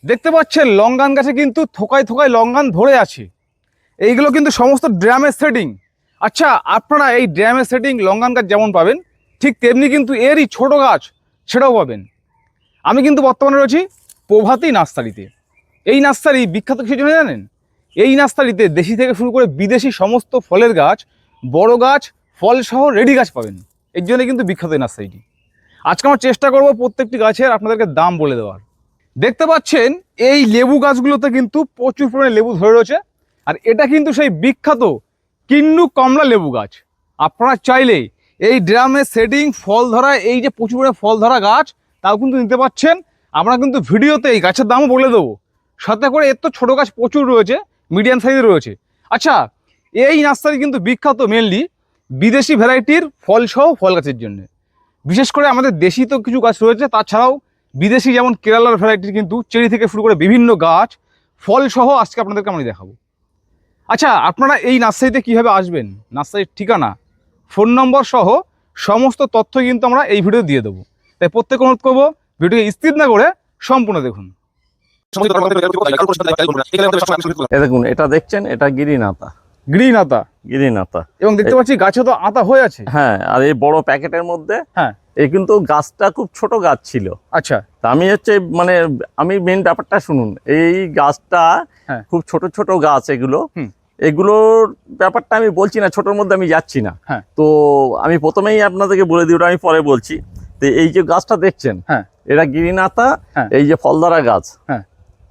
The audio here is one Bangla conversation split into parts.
দেখতে পাচ্ছেন লঙ্গান গাছে কিন্তু থোকায় থোকায় লঙ্গান ধরে আছে। এইগুলো কিন্তু সমস্ত ড্রামের সেটিং। আচ্ছা, আপনারা এই ড্রামের সেটিং লঙ্গান গাছ যেমন পাবেন, ঠিক তেমনি কিন্তু এরই ছোট গাছ সেটাও পাবেন। আমি কিন্তু বর্তমানে রয়েছি প্রভাতী নার্সারিতে। এই নার্সারি বিখ্যাত কিছু জন্য জানেন? এই নার্সারিতে দেশি থেকে শুরু করে বিদেশি সমস্ত ফলের গাছ, বড় গাছ, ফল সহ রেডি গাছ পাবেন। এর জন্য কিন্তু বিখ্যাত এই নার্সারিটি। আজকে আমার চেষ্টা করব প্রত্যেকটি গাছের আপনাদেরকে দাম বলে দেওয়ার। দেখতে পাচ্ছেন এই লেবু গাছগুলোতে কিন্তু প্রচুর পরিমাণে লেবু ধরে রয়েছে। আর এটা কিন্তু সেই বিখ্যাত কিন্নু কমলা লেবু গাছ। আপনারা চাইলে এই ড্রামে সেটিং ফল ধরা, এই যে প্রচুর পরিমাণে ফল ধরা গাছ, তাও কিন্তু নিতে পারছেন। আমরা কিন্তু ভিডিওতে এই গাছের দামও বলে দেবো। সাথে করে এর তো ছোটো গাছ প্রচুর রয়েছে, মিডিয়াম সাইজের রয়েছে। আচ্ছা, এই নার্সারি কিন্তু বিখ্যাত মেনলি বিদেশি ভ্যারাইটির ফল সহ ফল গাছের জন্য। বিশেষ করে আমাদের দেশি তো কিছু গাছ রয়েছে, তাছাড়াও বিদেশি যেমন কেরালার ভ্যারাইটির কিন্তু চেরি থেকে শুরু করে বিভিন্ন গাছ ফল সহ আজকে আপনাদেরকে আমি দেখাবো। আচ্ছা, আপনারা এই নার্সারিতে কীভাবে আসবেন, নার্সারির ঠিকানা, ফোন নম্বর সহ সমস্ত তথ্য কিন্তু আমরা এই ভিডিও দিয়ে দেবো। তাই প্রত্যেকে অনুরোধ করবো ভিডিওকে স্কিপ না করে সম্পূর্ণ দেখুন। দেখুন, এটা দেখছেন, এটা গ্রিন আতা। গ্রিন আতা, গ্রিন আতা, এবং দেখতে পাচ্ছি গাছে তো আতা হয়ে আছে। হ্যাঁ, আর এই বড় প্যাকেটের মধ্যে, হ্যাঁ, এই কিন্তু গাছটা খুব ছোট গাছ ছিল। আচ্ছা, তা আমি মানে আমি মেন ব্যাপারটা শুনুন। এই গাছটা হ্যাঁ, খুব ছোট ছোট গাছ, এগুলোর ব্যাপারটা আমি বলছি না, ছোটোর মধ্যে আমি যাচ্ছি না। হ্যাঁ, তো আমি প্রথমেই আপনাদেরকে বলে দিই, ওটা আমি পরে বলছি। তো এই যে গাছটা দেখছেন, হ্যাঁ, এটা গ্রিন আতা। হ্যাঁ, এই যে ফলধারা গাছ, হ্যাঁ,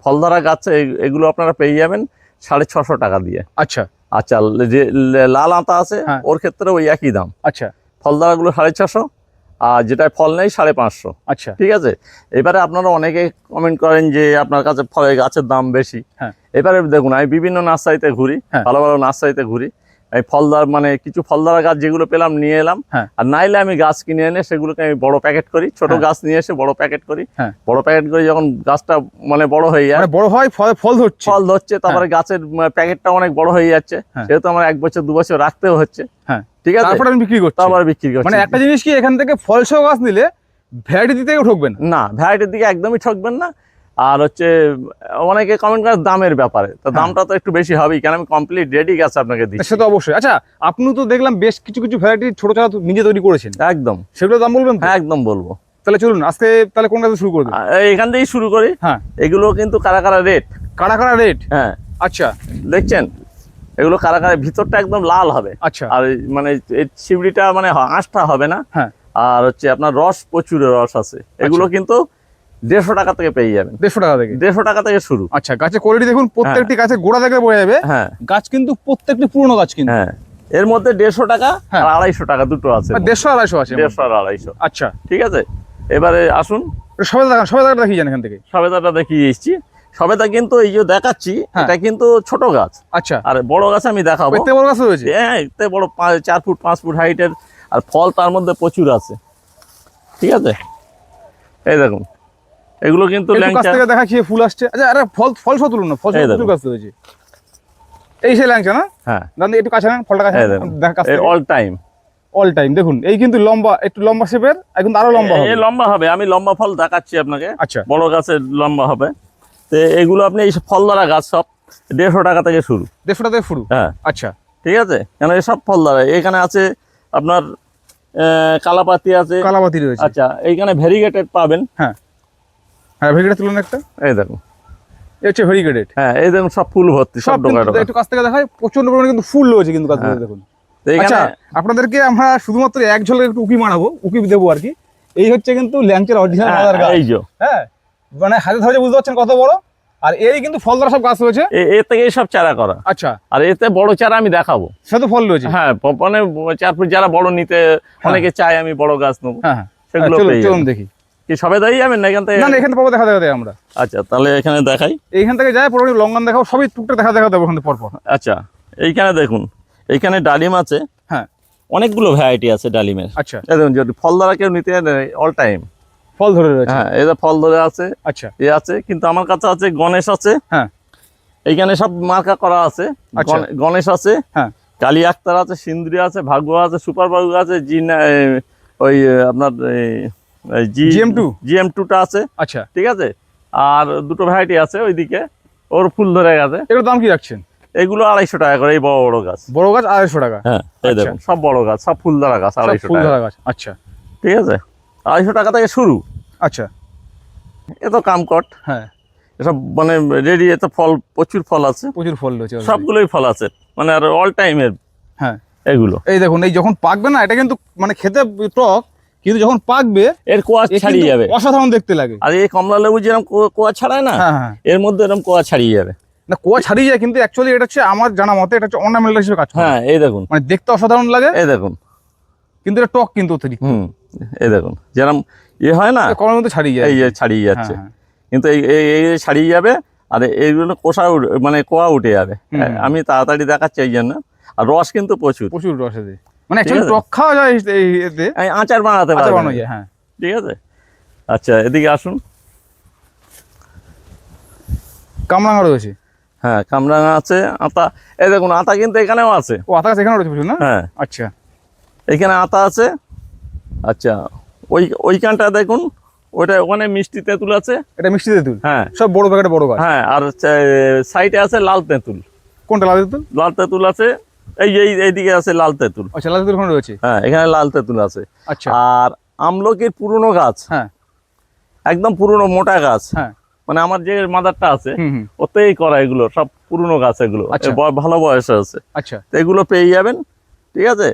ফলধারা গাছ, এগুলো আপনারা পেয়ে যাবেন 650 টাকা দিয়ে। আচ্ছা, আচ্ছা, যে লাল আতা আছে, হ্যাঁ, ওর ক্ষেত্রে ওই একই দাম। আচ্ছা, ফলদারাগুলো 650, আর যেটায় ফল নেই 550। আচ্ছা, ঠিক আছে। এবারে আপনারা অনেকে কমেন্ট করেন যে আপনার কাছে ফলের গাছের দাম বেশি। হ্যাঁ, এবারে দেখুন, আমি বিভিন্ন নার্সারিতে ঘুরি, হ্যাঁ, ভালো ভালো নার্সারিতে ঘুরি। আমি ফলদার মানে কিছু ফলদারা গাছ যেগুলো পেলাম নিয়ে এলাম। হ্যাঁ, আর নাইলে আমি গাছ কিনে এনে সেগুলোকে আমি বড় প্যাকেট করি, ছোট হ্যাঁ, গাছ নিয়ে এসে বড় প্যাকেট করি। হ্যাঁ, বড় প্যাকেট করে যখন গাছটা মানে বড় হয়ে যায়, মানে বড় হয়, ফল ধরছে, ফল ধরছে, তারপরে গাছের প্যাকেটটা অনেক বড় হয়ে যাচ্ছে, হ্যাঁ, সেহেতু আমার 1 বছর 2 বছর রাখতেও হচ্ছে। হ্যাঁ, ঠিক আছে, তারপরে আমি বিক্রি করছি। তারপরে বিক্রি করছি। মানে একটা জিনিস কি, এখান থেকে ফল সহ গাছ নিলে ভ্যারাইটি দিতে ঠকবেন না, ভ্যারাইটির দিকে একদমই ঠকবেন না। আর অনেকে কমেন্ট করে দামের ব্যাপারে, তো দামটা তো একটু বেশি হবেই, কারণ আমি কমপ্লিট রেডি গাছ আপনাকে দিচ্ছি। সে তো অবশ্যই। আচ্ছা, আপনি তো দেখলাম বেশ কিছু কিছু ভ্যারাইটি ছোট ছোট নিজে তৈরি করেছেন, একদম, সেগুলো দাম বলবেন তো? হ্যাঁ, একদম বলবো। তাহলে চলুন আজকে তাহলে কোন গাছে শুরু করবেন? এখান থেকেই শুরু করি। হ্যাঁ, এগুলো কিন্তু কারা কারা রেট, কারা কারা রেট? হ্যাঁ, আচ্ছা, দেখছেন, এগুলো কারা কারা, ভিতরটা একদম লাল হবে। আচ্ছা, আর মানে এই চিবড়িটা মানে আঁশটা হবে না। হ্যাঁ, আর আপনার রস, প্রচুর রস আছে। এগুলো কিন্তু 150 টাকা থেকে পেয়ে যাবেন। 150 টাকা থেকে? 150 টাকা থেকে শুরু। আচ্ছা, গাছের কোয়ালিটি দেখুন, প্রত্যেকটি গাছের গোড়া থেকে বোঝা যাবে। হ্যাঁ, গাছ কিন্তু প্রত্যেকটি পুরনো গাছ কিন্তু। হ্যাঁ, এর মধ্যে 150 টাকা হ্যাঁ, আর 250 টাকা দুটো আছে। 150 250 আছে। 150 আর 250। আচ্ছা, ঠিক আছে। এবারে আসুন, সবেদা দেখি যান এখান থেকে। সবেদাটা দেখিয়ে এসছি। সবেদা কিন্তু এই যে দেখাচ্ছি, হ্যাঁ, এটা কিন্তু ছোট গাছ। আচ্ছা, আর বড় গাছ আমি দেখাবো। এতে বড় গাছ রয়েছে? হ্যাঁ, এতে বড় 4 ফুট 5 ফুট হাইটের, আর ফল তার মধ্যে প্রচুর আছে। ঠিক আছে, এই দেখুন, এগুলো কিন্তু কাছ থেকে দেখাচ্ছি, ফুল আসছে। আচ্ছা, আরে ফল সহ তুলুন না, ফল সহ প্রচুর গাছ রয়েছে। এই সেই ল্যাংচা না? হ্যাঁ, দাদা একটু কাছে নেন, ফলটা কাছে দেখা। অল টাইম, অল টাইম দেখুন, এই কিন্তু লম্বা, একটু লম্বা শেপের, এখন আরো লম্বা হবে। লম্বা হবে। আমি লম্বা ফল দেখাচ্ছি আপনাকে। আচ্ছা, বড় গাছের লম্বা হবে। তো এগুলো আপনি এই ফল ধরা গাছ সব 150 টাকা থেকে শুরু। 150 টাকা থেকে শুরু? হ্যাঁ, আচ্ছা, ঠিক আছে। কেন এসব ফল ধরা, এখানে আছে আপনার কালাপাতি আছে। কালাপাতি রয়েছে। আচ্ছা, এইখানে ভেরিগেটেড পাবেন। হ্যাঁ, হ্যাঁ, ভেরিগেটেড তুলুন একটা। এই দেখুন, এই হচ্ছে ভেরিগেটেড। হ্যাঁ, এই দেখুন, সব ফুল ভর্তি, সব ডোকা ডোকা। একটু কাছ থেকে দেখায়, প্রচন্ড পরিমাণে কিন্তু ফুল রয়েছে কিন্তু গাছগুলো দেখুন। আচ্ছা, আপনাদেরকে আমরা শুধুমাত্র এক ঝলকে একটু উকি মারাবো, উকি দেবো আর কি। এই হচ্ছে কিন্তু ল্যাংচার অরিজিনাল মাদার গাছ। এই যে, হ্যাঁ, মানে হাতে ধরে বুঝতে পারছেন কত বড়। আর এরই কিন্তু ফল ধরা সব গাছ রয়েছে। এর থেকে সব চারা করা। আচ্ছা, আর এতে বড় চারা আমি দেখাবো, সে তো ফল রয়েছে। হ্যাঁ, মানে 4 ফুট যারা বড় নিতে অনেকে চায়, আমি বড় গাছ নেবো। হ্যাঁ, হ্যাঁ, সেগুলো চলুন দেখি। কি সবে দাঁড়িয়ে যাবেন না এখান থেকে? না, এখানে পাবো, দেখা আমরা। আচ্ছা, তাহলে এখানে দেখাই। এইখান থেকে যাই, পরে লঙ্ঘন দেখাবো, সবই টুকটা দেখা দেবো ওখানে পরপর। আচ্ছা, এইখানে দেখুন, এইখানে ডালিম আছে। হ্যাঁ, অনেকগুলো ভ্যারাইটি আছে ডালিমের। আচ্ছা, দেখুন, যদি ফল ধরা কেউ নিতে অল টাইম ফল ধরে রয়েছে। হ্যাঁ, এই যে ফল ধরে আছে। আচ্ছা, এ আছে, কিন্তু আমার কাছে আছে গণেশ আছে। হ্যাঁ, এইখানে সব মার্কা করা আছে। গণেশ আছে, হ্যাঁ, কালী আক্তার আছে, সিন্দুরি আছে, ভাগ্য আছে, সুপার ভাগ্য আছে, ওই আপনার GM2টা আছে। আচ্ছা, ঠিক আছে। আর দুটো ভ্যারাইটি আছে ওইদিকে, ওর ফুল ধরে গেছে। এটার দাম কি রাখছেন? এগুলো 250 টাকা করে, এই বড় বড় গাছ। বড় গাছ 250 টাকা? হ্যাঁ, এই দেখুন সব বড় গাছ, সব ফুল ধরা গাছ, 250 ফুল টাকা। ধরা গাছ, আচ্ছা ঠিক আছে, 250 টাকা থেকে শুরু। আচ্ছা। এ তো কামকট, হ্যাঁ, এসব মানে রেডি। এত ফল, প্রচুর ফল আছে, প্রচুর ফল রয়েছে already। সবগুলোই ফল আছে, মানে আর অল টাইমের হ্যাঁ, এগুলো। এই দেখুন, এই যখন পাকবে না, এটা কিন্তু মানে খেতে টক, কিন্তু যখন পাকবে এর কোয়া এ ছাড়িয়ে কিন্তু যাবে। অসাধারণ দেখতে লাগে। আর এই কমলা লেবু যেরকম কোয়া ছাড়ায় না, হ্যাঁ হ্যাঁ, এর মধ্যে এরকম কোয়া ছাড়িয়ে যাবে। না কোয়া ছাড়িয়ে যায়, কিন্তু অ্যাকচুয়ালি এটা হচ্ছে আমার জানা মতে এটা হচ্ছে অর্নামেন্টাল হিসেবে কাজ করে। হ্যাঁ, এই দেখুন, মানে দেখতে অসাধারণ লাগে, এই দেখুন। কিন্তু এটা টক কিন্তু অতিরিক্ত। এই দেখুন, যেরকম ইয়ে হয় না, কমের মধ্যে ছাড়িয়ে যায়। এই যে ছাড়িয়ে যাচ্ছে, হ্যাঁ, কিন্তু এই এই এই ছাড়িয়ে যাবে। আর এইগুলো মানে কোয়া উঠে যাবে। আমি তাড়াতাড়ি দেখাচ্ছি এই জন্য। আর রস কিন্তু প্রচুর, প্রচুর রস আছে, মানে অ্যাকচুয়ালি টক খাওয়া যায় এই এতে, আচার বানাতে আচার পারবেন। বানানো যায়। হ্যাঁ, ঠিক আছে। আচ্ছা, এদিকে আসুন। কামরাঙা রয়েছে। হ্যাঁ, কামরাঙা আছে, আতা। এই দেখুন, আতা কিন্তু এখানেও আছে। ও আতা গাছ এখানে রয়েছে প্রচুর না? হ্যাঁ, আচ্ছা এখানে আতা আছে। আচ্ছা, ওইখানটা দেখুন, ওখানে মিষ্টি তেঁতুল আছে। এটা মিষ্টি তেঁতুল? হ্যাঁ, সব বড় প্যাকেটে বড় গাছ। হ্যাঁ। আর সাইডে আছে লাল তেঁতুল। কোনটা লাল তেঁতুল? লাল তেঁতুল আছে, এইদিকে আছে লাল তেঁতুল। আচ্ছা, লাল তেঁতুল ওখানে রয়েছে। হ্যাঁ, এখানে লাল তেঁতুল আছে। আচ্ছা। আর আমলকির পুরনো গাছ, হ্যাঁ, একদম পুরনো মোটা গাছ। হ্যাঁ, মানে আমার যে মাদারটা আছে হুম হুম, ওতেই করা, এগুলো সব পুরনো গাছ। এগুলো আচ্ছা। ভালো বয়স আছে। আচ্ছা, তো এগুলো পেয়ে যাবেন। ঠিক আছে।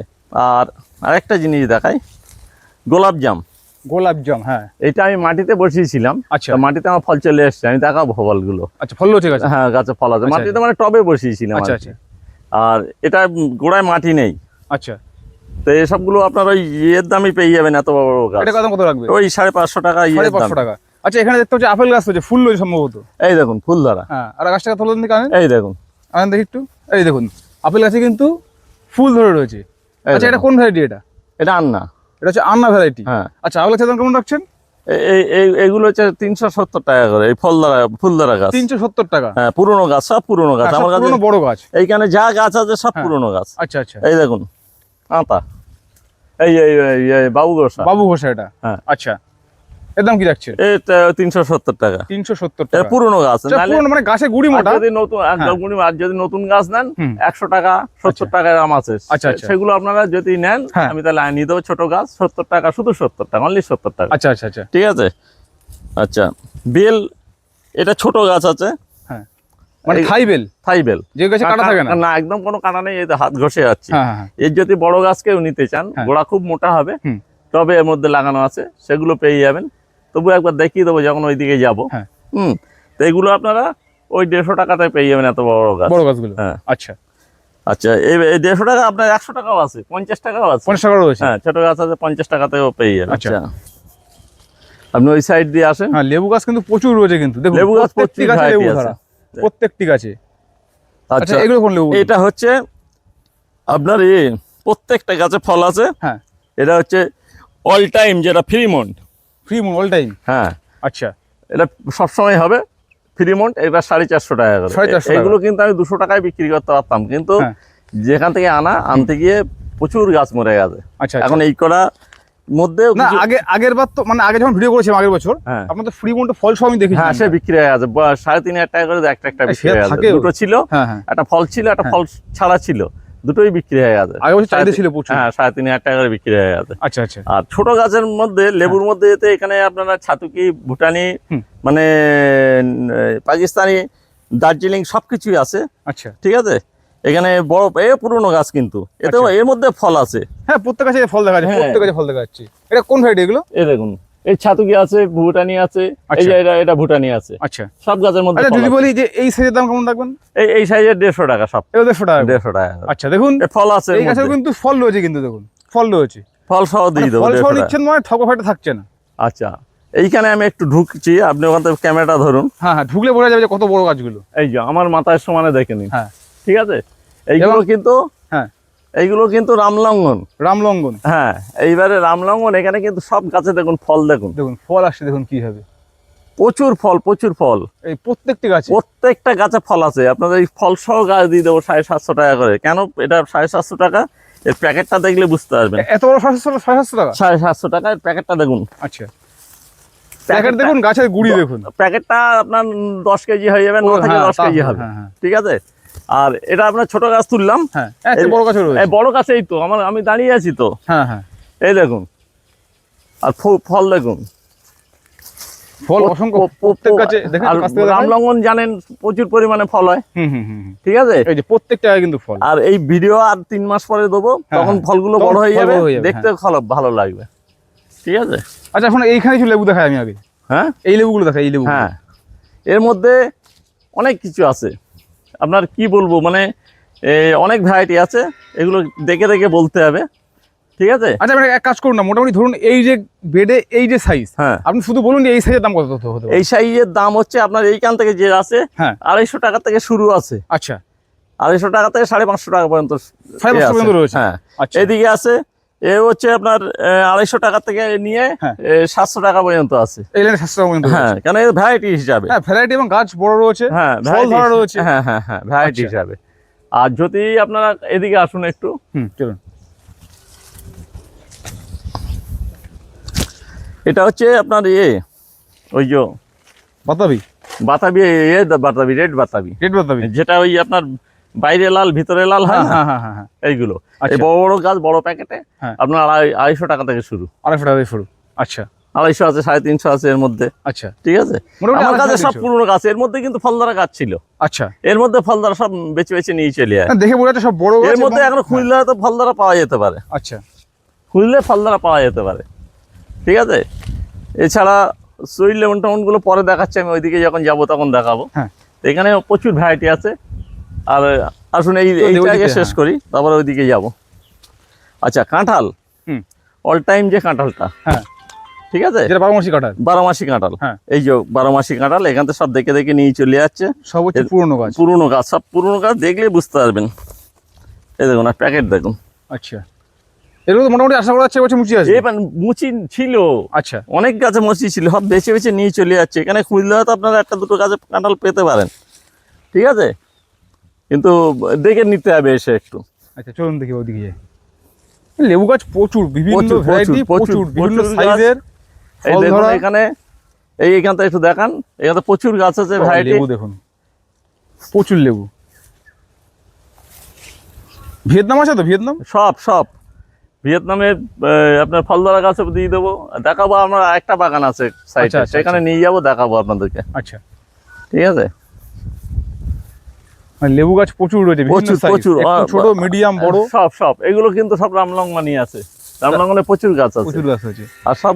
আর আরেকটা জিনিস দেখাই, গোলাপ জাম। গোলাপ জাম, হ্যাঁ। এটা আমি মাটিতে বসিয়েছিলাম। আচ্ছা। তা মাটিতে আমার ফল চলে এসছে, আমি দেখাবো ফলগুলো। আচ্ছা, ফল রয়েছে গাছে? হ্যাঁ, গাছে ফল আছে। আচ্ছা, মাটিতে মানে টবে বসিয়েছিলাম। আচ্ছা আর কি। আচ্ছা আর এটা গোড়ায় মাটি নেই। আচ্ছা। তো এসবগুলো আপনার ওই ইয়ের দামই পেয়ে যাবেন, এত বড় বড় গাছ। এটা কত রাখবে? ওই 550 টাকা ইয়ের দাম। 550 টাকা। আচ্ছা, এখানে দেখতে হচ্ছে আপেল গাছ রয়েছে, ফুল রয়েছে সম্ভবত। এই দেখুন, ফুল ধরা। হ্যাঁ, আর গাছটাকে তোলেন দিকে আনেন, এই দেখুন, আনেন দেখি একটু। এই দেখুন, আপেল গাছে কিন্তু ফুল ধরে রয়েছে। এই আচ্ছা, এটা দেখুন। কোন ভ্যারাইটি? এটা এটা আন্না। এটা হচ্ছে আন্না ভ্যারাইটি। হ্যাঁ। আচ্ছা, আপেল গাছের দাম কেমন রাখছেন? এইগুলো হচ্ছে 370 টাকা করে, এই ফুল ধরা গাছ। 370 টাকা? হ্যাঁ, পুরনো গাছ, সব পুরনো গাছ হ্যাঁ, সব আমার কাছে। পুরনো বড় গাছ। এইখানে যা গাছ আছে সব হ্যাঁ। পুরনো গাছ। আচ্ছা আচ্ছা। এই দেখুন, আতা। এই বাবু গোসা। বাবু ঘোষা এটা? হ্যাঁ। আচ্ছা, এর দাম কি রাখছে? এই 370 টাকা। 370 এটা টাকা? পুরনো গাছ। এটা নাহলে পুরনো, মানে গাছের গুড়ি আর মোটা। যদি নতুন আর যদি নতুন গাছ নেন, হুম। 100 টাকা 70 টাকার দাম আছে। আচ্ছা, আচ্ছা। সেগুলো আপনারা যদি নেন, হ্যাঁ। আমি তাহলে নিয়ে দেবো ছোট গাছ 70 টাকা, শুধু 70 টাকা, অনলি 70 টাকা। আচ্ছা আচ্ছা আচ্ছা। ঠিক আছে। আচ্ছা, বেল, এটা ছোট গাছ আছে। হ্যাঁ, মানে থাইবেল? থাইবেল, যে গাছে কাটা থাকে না? না, একদম কোনো কাটা নেই, এই তো হাত ঘষে যাচ্ছে। হ্যাঁ হ্যাঁ। এর যদি বড় গাছ কেউ নিতে চান, হ্যাঁ। গোড়া খুব মোটা হবে, হুম। তবে এর মধ্যে লাগানো আছে, সেগুলো পেয়ে যাবেন। তবু একবার দেখিয়ে দেবো যখন ওইদিকে যাবো। হ্যাঁ। তো এগুলো আপনারা ওই 150 টাকাতে পেয়ে যাবেন, এত বড় গাছ। বড় গাছগুলো? হ্যাঁ। আচ্ছা আচ্ছা, এই 150 টাকা আপনার 100 টাকাও আছে, 50 টাকাও আছে। 50 টাকা রয়েছে? হ্যাঁ, ছোট গাছ আছে 50 টাকাতেও পেয়ে যাবেন। আচ্ছা। আচ্ছা, আপনি ওই সাইড দিয়ে আসেন। হ্যাঁ, লেবু গাছ কিন্তু প্রচুর রয়েছে, কিন্তু দেখুন লেবু গাছ প্রত্যেকটি প্রচুর গাছে লেবু variety ধরা, আছে। প্রত্যেকটি গাছে। আচ্ছা, আচ্ছা, এগুলো কোন লেবু? এটা হচ্ছে আপনার প্রত্যেকটা গাছে ফল আছে। হ্যাঁ। এটা হচ্ছে অল টাইম, যেটা ফ্রিমন্ট। Fremont all time? হ্যাঁ, আচ্ছা। এটা সবসময় হবে ফ্রিমন্ট। এটা 450 টাকা করে। 450 টাকা? এগুলো কিন্তু আমি 200 টাকায় বিক্রি করতে পারতাম, কিন্তু হ্যাঁ। যেখান থেকে আনতে গিয়ে প্রচুর গাছ মরে গেছে। আচ্ছা, এখন এই করা মধ্যে না, আগের বার তো মানে আগে যখন ভিডিও করেছিলাম আগের বছর, হ্যাঁ। আপনার তো ফ্রিমন্ট ফল সব আমি দেখেছি। হ্যাঁ, সে বিক্রি হয়ে গেছে 3,500 টাকা করে, একটা বিক্রি হয়ে গেছে। থাকেও? দুটো ছিল, হ্যাঁ হ্যাঁ। একটা ফল ছিল, একটা ফল ছাড়া ছিল, দুটোই বিক্রি হয়ে গেছে। আগের বছর চাহিদা ছিল প্রচুর। হ্যাঁ, 3,500 টাকা করে বিক্রি হয়ে গেছে। আচ্ছা আচ্ছা। আর ছোট গাছের মধ্যে, লেবুর মধ্যে যেতে এখানে আপনারা ছাতুকি, ভুটানি, হুম। মানে পাকিস্তানি, দার্জিলিং সবকিছুই আছে। আচ্ছা। ঠিক আছে। এখানে বড় পুরনো গাছ, কিন্তু এতেও আচ্ছা। এর মধ্যে ফল আছে। হ্যাঁ, প্রত্যেক গাছে ফল দেখা যাচ্ছে, হ্যাঁ। প্রত্যেক গাছে ফল দেখা যাচ্ছে। এটা কোন ভ্যারাইটি এগুলো? এই দেখুন, এই ছাতুকি আছে, ভুটানি আছে, এই আচ্ছা। যে এটা ভুটানি আছে। আচ্ছা। সব গাছের মধ্যে আচ্ছা, ফল যদি আছে। বলি যে এই সাইজের দাম কেমন রাখবেন? এই সাইজের 150 টাকা সব। এগুলো 150 টাকা? 150 টাকা। আচ্ছা, দেখুন এ ফল আছে এর এই গাছেও মধ্যে। কিন্তু ফল রয়েছে, কিন্তু দেখুন ফল রয়েছে, ফল সহ দিয়ে দেবো ফল সহ 150 টাকা। নিচ্ছেন মানে ঠকোফাটা থাকছে না। আচ্ছা, এইখানে আমি একটু ঢুকছি, আপনি ওখান থেকে ক্যামেরাটা ধরুন। হ্যাঁ হ্যাঁ, ঢুকলে বোঝা যাবে যে কত বড় গাছগুলো। এই যে আমার মাথায় সমানে দেখে নিন। হ্যাঁ। ঠিক আছে। এইগুলো কিন্তু, হ্যাঁ, এইগুলো কিন্তু রামলঙ্গন। রামলঙ্গন? হ্যাঁ, এইবারে রামলঙ্গন। এখানে কিন্তু সব গাছে দেখুন ফল, দেখুন দেখুন ফল আসছে, দেখুন কি হবে, প্রচুর ফল, প্রচুর ফল। এই প্রত্যেকটি গাছে? প্রত্যেকটা গাছে ফল আছে। আপনাদের এই ফল সহ গাছ দিয়ে দেবো 750 টাকা করে। কেন এটা 750 টাকা? এর প্যাকেটটা দেখলে বুঝতে পারবেন। এত বড় 750 টাকা? 750 টাকা, এর প্যাকেটটা দেখুন। আচ্ছা। প্যাকেট দেখুন, গাছের গুড়ি দেখুন। প্যাকেটটা আপনার 10 কেজি হয়ে যাবে, 9 থেকে 10 কেজি হবে। ঠিক আছে। আর এটা আপনার ছোট গাছ তুললাম। হ্যাঁ, বড় গাছ রয়েছে। এই বড় গাছ এই তো আমি দাঁড়িয়ে আছি তো। হ্যাঁ, এই দেখুন, আর ফল দেখুন, ফল অসংখ্য প্রত্যেক গাছে দেখেন। রামলঙ্গন জানেন প্রচুর পরিমাণে ফল হয়। ঠিক আছে, এই যে প্রত্যেকটা কিন্তু ফল। আর এই ভিডিও আর 3 মাস পরে দেবো, তখন ফলগুলো বড় হয়ে যাবে, দেখতে ভালো লাগবে। ঠিক আছে। আচ্ছা, এখন এইখানে কিছু লেবু দেখাই আমি আগে। হ্যাঁ, এই লেবুগুলো দেখাই, এই লেবু। হ্যাঁ, এর মধ্যে অনেক কিছু আছে, আপনার কি বলবো, মানে অনেক ভ্যারাইটি আছে, এগুলো দেখে দেখে বলতে হবে। ঠিক আছে। আচ্ছা, আপনি এক কাজ করুন না, মোটামুটি ধরুন এই যে বেডে এই যে সাইজ, হ্যাঁ, আপনি শুধু বলুন এই সাইজের দাম কত হতে পারে? এই সাইজের দাম হচ্ছে আপনার এইখান থেকে যে আছে, হ্যাঁ, 250 টাকা থেকে শুরু আছে। আচ্ছা, 250 টাকা থেকে 550 টাকা পর্যন্ত। 550 পর্যন্ত রয়েছে। হ্যাঁ, আচ্ছা। এদিকে আছে, এ হচ্ছে আপনার 250 টাকা থেকে নিয়ে 700 টাকা পর্যন্ত আছে। এই লাইনে 700 টাকা পর্যন্ত। হ্যাঁ, কেন এর ভ্যারাইটি হিসাবে। হ্যাঁ, ভ্যারাইটি এবং গাছ বড় রয়েছে। হ্যাঁ, ফল ধরা রয়েছে। হ্যাঁ, ভ্যারাইটি হিসাবে। আর যদি আপনারা এদিকে আসুন একটু, চলুন। এটা হচ্ছে আপনার ওই যে বাতাবি, রেড বাতাবি, যেটা ওই আপনার বাইরে লাল ভিতরে লাল হয় না, এইগুলো। এই বড় বড় গাছ, বড় প্যাকেটে আপনার 250 টাকা থেকে শুরু। 250 টাকা থেকে শুরু। আচ্ছা, 250 আছে, 350 আছে এর মধ্যে। আচ্ছা, ঠিক আছে। আমার কাছে সব পুরনো গাছ, এর মধ্যে কিন্তু ফলদারা গাছ ছিল। আচ্ছা, এর মধ্যে ফলদারা সব বেছে বেছে নিয়ে চলে যায়। দেখে বোঝা যাচ্ছে সব বড় গাছ। এর মধ্যে এখন খুললে হয়তো ফলদারা পাওয়া যেতে পারে। আচ্ছা, খুললে ফলদারা পাওয়া যেতে পারে। ঠিক আছে। এছাড়া সুইট লেমন টেমনগুলো পরে দেখাচ্ছি, আমি ওইদিকে যখন যাব তখন দেখাবো। হ্যাঁ, এখানে প্রচুর ভ্যারাইটি আছে। আর আসুন এইটাকে শেষ করি, তারপরে ওইদিকে যাব। আচ্ছা, কাঁঠাল, অল টাইম যে কাঁঠালটা, হ্যাঁ, ঠিক আছে, যেটা 12 মাসি কাঁঠাল। 12 মাসি কাঁঠাল। এই যে 12 মাসি কাঁঠাল, এখান থেকে সব দেখে দেখে নিয়ে চলে যাচ্ছে। সব হচ্ছে পুরনো গাছ। পুরনো গাছ, সব পুরনো গাছ, দেখলে বুঝতে পারবেন। এই দেখুন, আর প্যাকেট দেখুন। আচ্ছা, এগুলো তো মোটামুটি আশা করা যাচ্ছে বছর মুচি আছে। মুচি ছিল। আচ্ছা, অনেক গাছে মুচি ছিল, সব বেছে বেছে নিয়ে চলে যাচ্ছে। এখানে খুঁজলে হয়তো আপনারা একটা দুটো গাছে কাঁঠাল পেতে পারেন। ঠিক আছে, কিন্তু দেখে নিতে হবে এসে একটু। আচ্ছা, চলুন দেখি ওদিকে যাই। লেবু গাছ প্রচুর, বিভিন্ন ভ্যারাইটি, প্রচুর বিভিন্ন সাইজের। এই দেখুন এখানে, এইখানটা একটু দেখান, এখানে প্রচুর গাছ আছে, ভ্যারাইটি। লেবু দেখুন, প্রচুর লেবু। ভিয়েতনাম আছে তো? সব ভিয়েতনামের আপনার ফলদারা গাছে দিয়ে দেবো, দেখাবো। আমরা একটা বাগান আছে সাইডে, সেখানে নিয়ে যাবো, দেখাবো আপনাদেরকে। আচ্ছা, ঠিক আছে। লেবু গাছ প্রচুর রয়েছে, প্রচুর, ছোট, মিডিয়াম, বড়, সব। এগুলো কিন্তু সব রামলঙ্গনই আছে। রামলঙ্গনে প্রচুর গাছ আছে, প্রচুর গাছ আছে। আর সব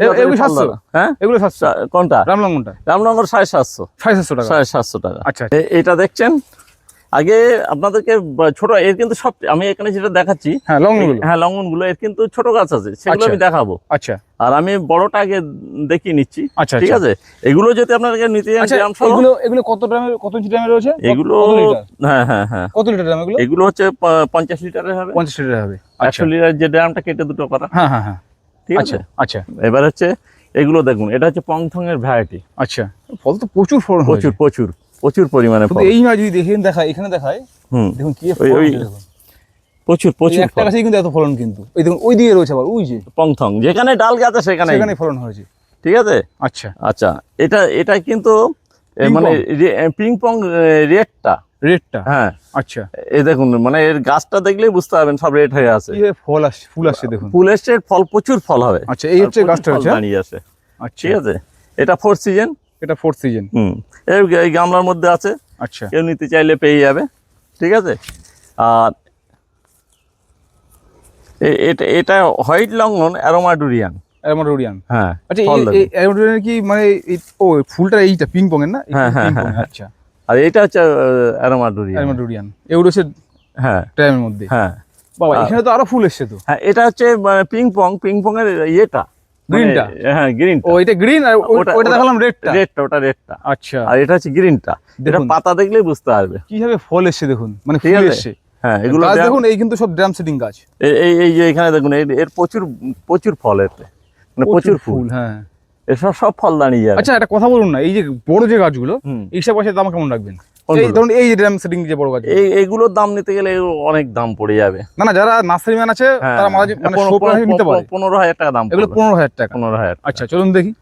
হ্যাঁ, এগুলো 700। কোনটা? রামলঙ্গনটা। রামলঙ্গন 750 টাকা। 750 টাকা। আচ্ছা, এটা দেখছেন। আগে আপনাদেরকে ছোট, এর কিন্তু সব, আমি এখানে যেটা দেখাচ্ছি, লঙ্ঘনগুলো, এর কিন্তু ছোট গাছ আছে, সেগুলো আমি দেখাবো। আচ্ছা, আর আমি বড়টা আগে দেখিয়ে নিচ্ছি। আচ্ছা, ঠিক আছে। এগুলো যদি আপনাদেরকে নিতে চান, এগুলো কত গ্রামের, কত ইঞ্চি গ্রামের রয়েছে এগুলো? হ্যাঁ, কত লিটার গ্রাম এগুলো? এগুলো হচ্ছে 50 লিটারের হবে। 50 লিটার হবে। 100 লিটার যে ড্রামটা কেটে দুটো করা। হ্যাঁ, ঠিক আছে। আচ্ছা, এবার হচ্ছে এগুলো দেখুন, এটা হচ্ছে পংথং এর ভ্যারাইটি। আচ্ছা, ফল তো প্রচুর ফল, প্রচুর পরিমাণে ফল। এই না যদি এখানে দেখায়, দেখুন কি ফল, প্রচুর একটা গাছে কিন্তু এত ফলন, কিন্তু এই দেখুন ওই দিকে রয়েছে আবার, ওই যে পংথং, যেখানে ডাল গাছ আছে সেখানে ফলন হয়েছে। ঠিক আছে। আচ্ছা, এটা কিন্তু মানে পিং পং রেডটা। হ্যাঁ, আচ্ছা, এই দেখুন, মানে এর গাছটা দেখলেই বুঝতে পারবেন সব রেড হয়ে আছে। ফুল আসছে দেখুন, ফুল এসছে, ফল প্রচুর ফল হবে। আচ্ছা, এই হচ্ছে গাছটা দাঁড়িয়ে আছে। ঠিক আছে, এটা 4th সিজন। এই গামলার মধ্যে আছে। আচ্ছা, কেউ নিতে চাইলে পেয়ে যাবে। ঠিক আছে। আর এটা হোয়াইট লঙ্ঘন অ্যারোমাডুরিয়ান। হ্যাঁ, আচ্ছা, এই অ্যারোমাডুরিয়ান কি মানে ফুলটা এইটা পিং পং এর না? হ্যাঁ, আচ্ছা। আর এটা হচ্ছে অ্যারোমাডুরিয়ান। এগুলো হচ্ছে ট্রামের মধ্যে। হ্যাঁ বাবা, এখানে তো আরো ফুল এসছে তো। হ্যাঁ, এটা হচ্ছে পিং পং এর ইয়েটা, গ্রিনটা। হ্যাঁ, গ্রিন। এটা গ্রিন, আর ওটা দেখালাম রেডটা। ওটা রেডটা। আচ্ছা, আর এটা হচ্ছে গ্রিনটা। এটা পাতা দেখলেই বুঝতে পারবে কিভাবে ফল এসছে, দেখুন মানে ফুল এসছে। হ্যাঁ, এগুলো দেখুন, এই কিন্তু সব ড্রাম সেটিং গাছ। এই যে এখানে দেখুন, এর প্রচুর ফল, এতে মানে প্রচুর ফুল। হ্যাঁ, এসব সব ফল দাঁড়িয়ে যাবে। আচ্ছা, একটা কথা বলুন না, এই যে বড় যে গাছগুলো, এইসব গাছের দাম কেমন রাখবেন? ধরুন এই যে ড্রাম সেটিং যে বড় গাছ, এইগুলোর দাম নিতে গেলে অনেক দাম পড়ে যাবে। না, যারা নার্সারি ম্যান আছে তারা মানে নিতে পারে। 15,000 টাকা দাম। এগুলো 15,000 টাকা। 15,000। আচ্ছা, চলুন দেখি।